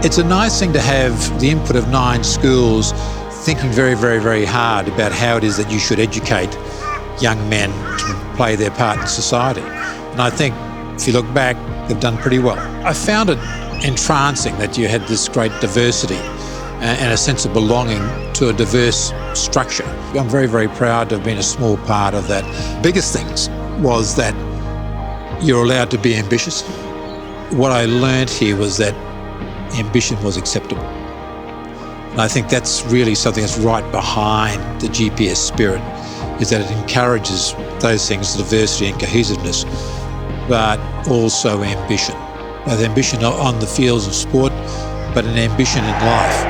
It's a nice thing to have the input of 9 schools thinking very, very, very hard about how it is that you should educate young men to play their part in society. And I think if you look back, they've done pretty well. I found it entrancing that you had this great diversity and a sense of belonging to a diverse structure. I'm very, very proud to have been a small part of that. Biggest things was that you're allowed to be ambitious. What I learned here was that ambition was acceptable. And I think that's really something that's right behind the GPS spirit, is that it encourages those things, diversity and cohesiveness, but also ambition. Both ambition on the fields of sport, but an ambition in life.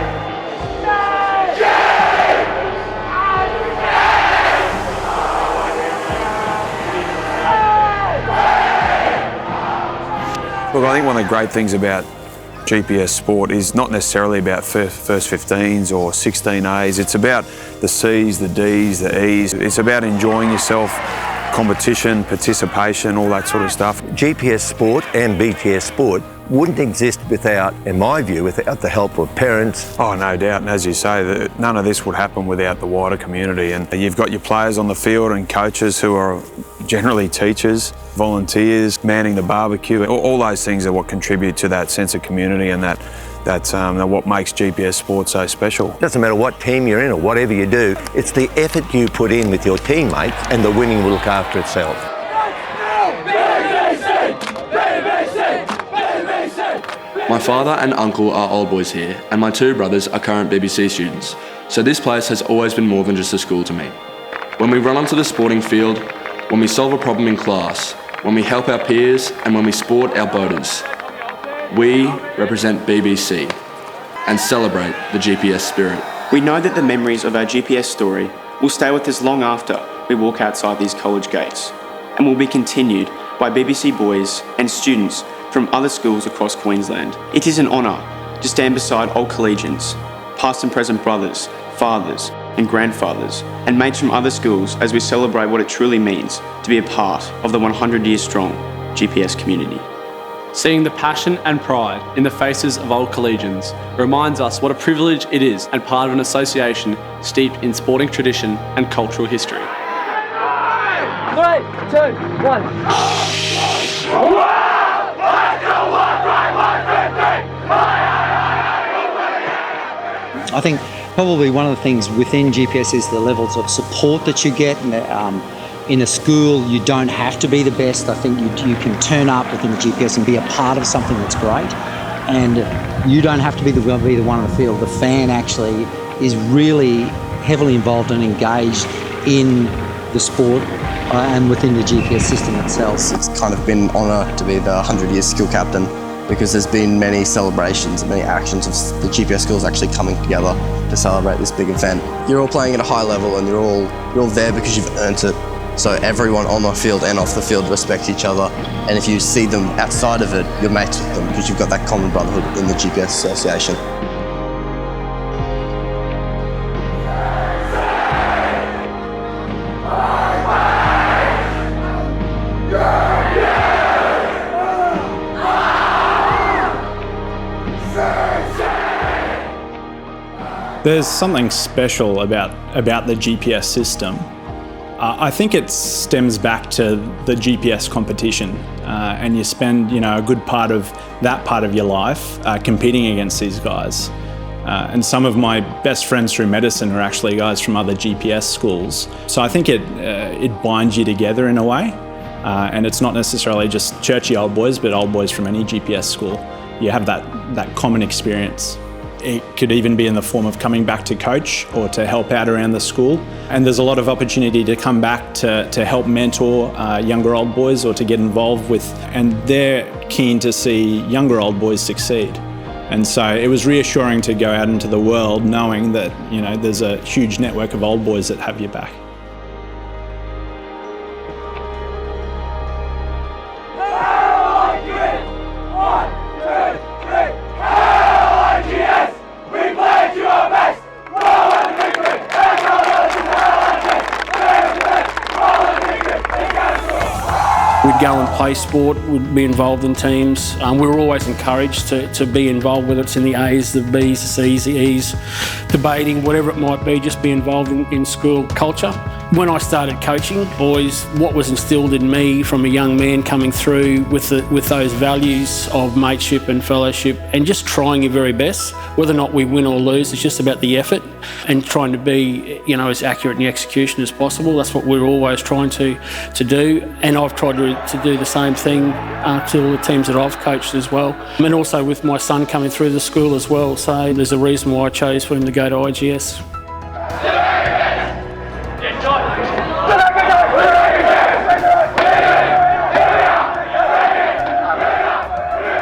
Look, I think one of the great things about GPS sport is not necessarily about first 15s or 16As. It's about the C's, the D's, the E's. It's about enjoying yourself, competition, participation, all that sort of stuff. GPS sport and BTS sport wouldn't exist without, in my view, without the help of parents. Oh, no doubt. And as you say, none of this would happen without the wider community. And you've got your players on the field and coaches who are generally teachers, volunteers, manning the barbecue. All those things are what contribute to that sense of community and that's what makes GPS sport so special. Doesn't matter what team you're in or whatever you do, it's the effort you put in with your teammates and the winning will look after itself. My father and uncle are old boys here, and my 2 brothers are current BBC students, so this place has always been more than just a school to me. When we run onto the sporting field, when we solve a problem in class, when we help our peers, and when we sport our boaters, we represent BBC and celebrate the GPS spirit. We know that the memories of our GPS story will stay with us long after we walk outside these college gates, and will be continued by BBC boys and students from other schools across Queensland. It is an honour to stand beside old collegians, past and present brothers, fathers and grandfathers, and mates from other schools as we celebrate what it truly means to be a part of the 100-year-strong GPS community. Seeing the passion and pride in the faces of old collegians reminds us what a privilege it is and part of an association steeped in sporting tradition and cultural history. 3, 2, 1. I think probably one of the things within GPS is the levels of support that you get. In a school, you don't have to be the best. I think you can turn up within the GPS and be a part of something that's great. And you don't have to be the one on the field. The fan actually is really heavily involved and engaged in the sport and within the GPS system itself. It's kind of been an honour to be the 100-year skill captain, because there's been many celebrations and many actions of the GPS schools actually coming together to celebrate this big event. You're all playing at a high level and you're all there because you've earned it. So everyone on the field and off the field respects each other. And if you see them outside of it, you're mates with them because you've got that common brotherhood in the GPS association. There's something special about the GPS system. I think it stems back to the GPS competition, and you spend a good part of that part of your life competing against these guys. And some of my best friends through medicine are actually guys from other GPS schools. So I think it binds you together in a way, and it's not necessarily just churchy old boys, but old boys from any GPS school. You have that common experience. It could even be in the form of coming back to coach or to help out around the school. And there's a lot of opportunity to come back to help mentor younger old boys or to get involved with, and they're keen to see younger old boys succeed. And so it was reassuring to go out into the world knowing that, there's a huge network of old boys that have your back. We would go and play sport, would be involved in teams. We were always encouraged to be involved, whether it's in the A's, the B's, the C's, the E's, debating, whatever it might be, just be involved in school culture. When I started coaching boys, what was instilled in me from a young man coming through with those values of mateship and fellowship and just trying your very best, whether or not we win or lose, it's just about the effort and trying to be, as accurate in the execution as possible. That's what we're always trying to do, and I've tried to do the same thing to all the teams that I've coached as well, and also with my son coming through the school as well. So there's a reason why I chose for him to go to IGS.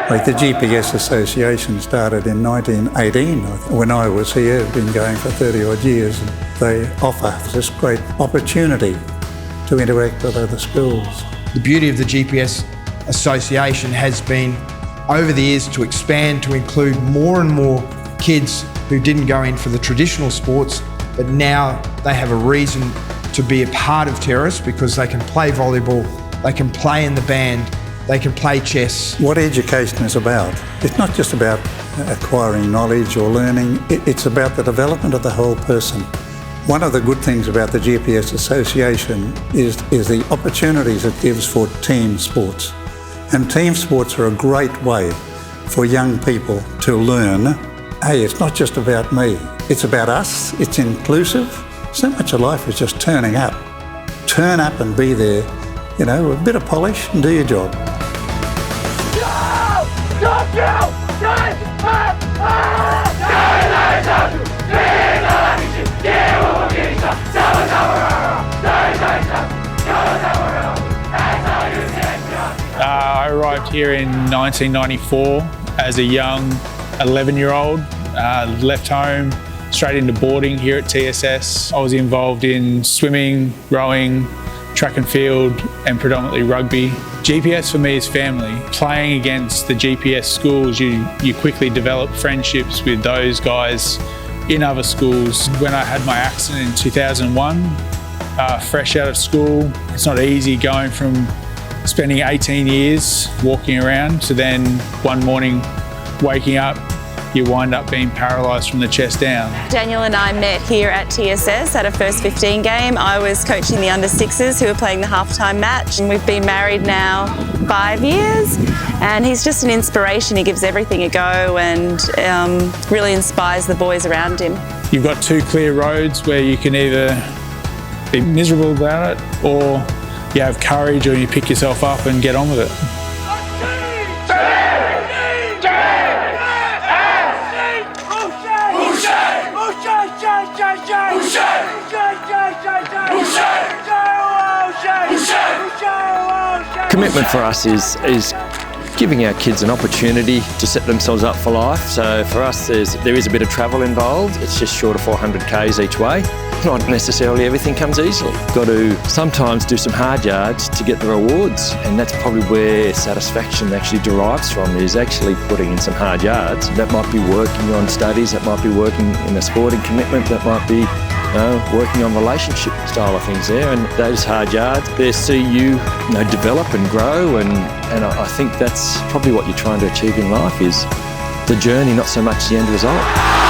Like the GPS Association started in 1918. When I was here, been going for 30 odd years, and they offer this great opportunity to interact with other schools. The beauty of the GPS Association has been, over the years, to expand to include more and more kids who didn't go in for the traditional sports, but now they have a reason to be a part of Terrace because they can play volleyball, they can play in the band, they can play chess. What education is about, it's not just about acquiring knowledge or learning, it's about the development of the whole person. One of the good things about the GPS Association is the opportunities it gives for team sports. And team sports are a great way for young people to learn, hey, it's not just about me, it's about us, it's inclusive. So much of life is just turning up. Turn up and be there, with a bit of polish and do your job. I arrived here in 1994 as a young 11-year-old, left home, straight into boarding here at TSS. I was involved in swimming, rowing, track and field, and predominantly rugby. GPS for me is family. Playing against the GPS schools, you quickly develop friendships with those guys in other schools. When I had my accident in 2001, fresh out of school, it's not easy going from spending 18 years walking around to then one morning waking up, you wind up being paralysed from the chest down. Daniel and I met here at TSS at a first 15 game. I was coaching the under sixes who were playing the halftime match, and we've been married now 5 years, and he's just an inspiration. He gives everything a go and really inspires the boys around him. You've got two clear roads where you can either be miserable about it or you have courage or you pick yourself up and get on with it. Commitment for us is giving our kids an opportunity to set themselves up for life. So for us, there is a bit of travel involved. It's just short of 400 k's each way. Not necessarily everything comes easily. Got to sometimes do some hard yards to get the rewards, and that's probably where satisfaction actually derives from, is actually putting in some hard yards. That might be working on studies, that might be working in a sporting commitment, that might be working on relationship style of things there, and those hard yards, they see you, develop and grow, and I think that's probably what you're trying to achieve in life, is the journey, not so much the end result.